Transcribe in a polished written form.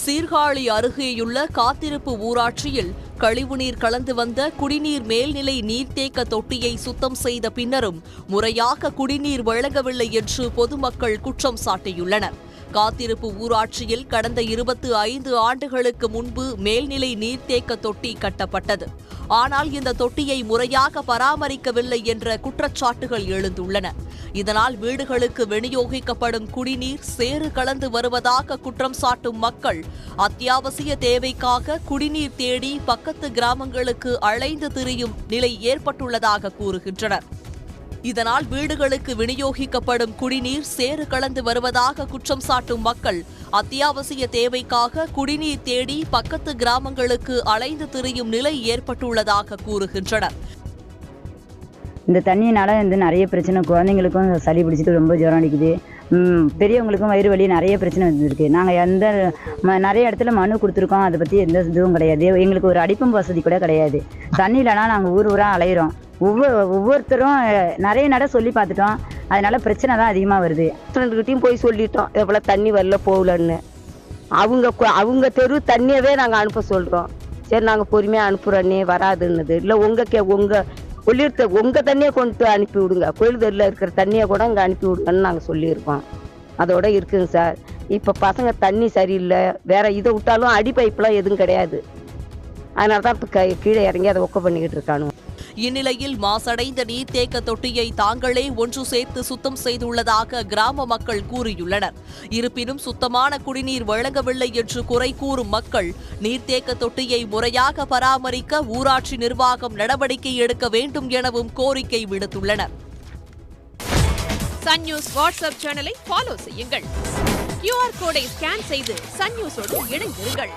சீர்காழி அருகேயுள்ள காத்திருப்பு ஊராட்சியில் கழிவுநீர் கலந்து வந்த குடிநீர் மேல்நிலை நீர்த்தேக்க தொட்டியை சுத்தம் செய்த பின்னரும் முறையாக குடிநீர் வழங்கவில்லை என்று பொதுமக்கள் குற்றம் சாட்டியுள்ளனர். காத்திருப்பு ஊராட்சியில் கடந்த 25 ஆண்டுகளுக்கு முன்பு மேல்நிலை நீர்த்தேக்க தொட்டி கட்டப்பட்டது. ஆனால் இந்த தொட்டியை முறையாக பராமரிக்கவில்லை என்ற குற்றச்சாட்டுகள் எழுந்துள்ளன. இதனால் வீடுகளுக்கு விநியோகிக்கப்படும் குடிநீர் சேறு கலந்து வருவதாக குற்றம் சாட்டும் மக்கள் அத்தியாவசிய தேவைக்காக குடிநீர் தேடி பக்கத்து கிராமங்களுக்கு அலைந்து திரியும் நிலை ஏற்பட்டுள்ளதாக கூறுகின்றனர். இதனால் வீடுகளுக்கு விநியோகிக்கப்படும் குடிநீர் சேறு கலந்து வருவதாக குற்றம் சாட்டும் மக்கள் அத்தியாவசிய தேவைக்காக குடிநீர் தேடி பக்கத்து கிராமங்களுக்கு அலைந்து திரியும் நிலை ஏற்பட்டுள்ளதாக கூறுகின்றனர். இந்த தண்ணியினால நிறைய பிரச்சனை, குழந்தைங்களுக்கும் சளி பிடிச்சிட்டு ரொம்ப ஜுரம் அடிக்குது, பெரியவங்களுக்கும் வயிறு வலி நிறைய பிரச்சனை வந்துருக்கு. நாங்கள் நிறைய இடத்துல மனு கொடுத்துருக்கோம், அதை பற்றி எந்த இதுவும் கிடையாது. எங்களுக்கு ஒரு அடிப்பம்பு வசதி கூட கிடையாது. தண்ணி இல்லைனா நாங்கள் ஊர் ஊராக அலையிறோம். ஒவ்வொருத்தரும் நிறைய சொல்லி பார்த்துட்டோம், அதனால பிரச்சனை தான் அதிகமாக வருது. ரெண்டுகிட்டையும் போய் சொல்லிட்டோம் எவ்வளோ தண்ணி வரல போகலன்னு. அவங்க தெரு தண்ணியவே நாங்கள் அனுப்ப சொல்கிறோம். சரி நாங்கள் பொறுமையாக அனுப்புகிறோன்னே வராதுன்னுது. இல்லை உங்கள் தண்ணியை கொண்டு அனுப்பி விடுங்க, கோயில் தெருவில் இருக்கிற தண்ணியை கூட இங்கே அனுப்பி விடுங்கன்னு நாங்கள் சொல்லியிருக்கோம். அதோட இருக்குங்க சார். இப்போ பசங்க தண்ணி சரியில்லை, வேற இதை விட்டாலும் அடி பைப்லாம் எதுவும் கிடையாது. அதனால தான் இப்போ கீழே இறங்கி அதை ஒக்க பண்ணிக்கிட்டு இருக்கானு. இந்நிலையில் மாசடைந்த நீர்த்தேக்க தொட்டியை தாங்களே ஒன்று சேர்த்து சுத்தம் செய்துள்ளதாக கிராம மக்கள் கூறியுள்ளனர். இருப்பினும் சுத்தமான குடிநீர் வழங்கவில்லை என்று குறை கூறும் மக்கள் நீர்த்தேக்க தொட்டியை முறையாக பராமரிக்க ஊராட்சி நிர்வாகம் நடவடிக்கை எடுக்க வேண்டும் எனவும் கோரிக்கை விடுத்துள்ளனர். சன் நியூஸ் வாட்ஸ்அப் சேனலை ஃபாலோ செய்யுங்கள். QR கோடை ஸ்கேன் செய்து சன் நியூஸோடு இணைந்திருங்கள்.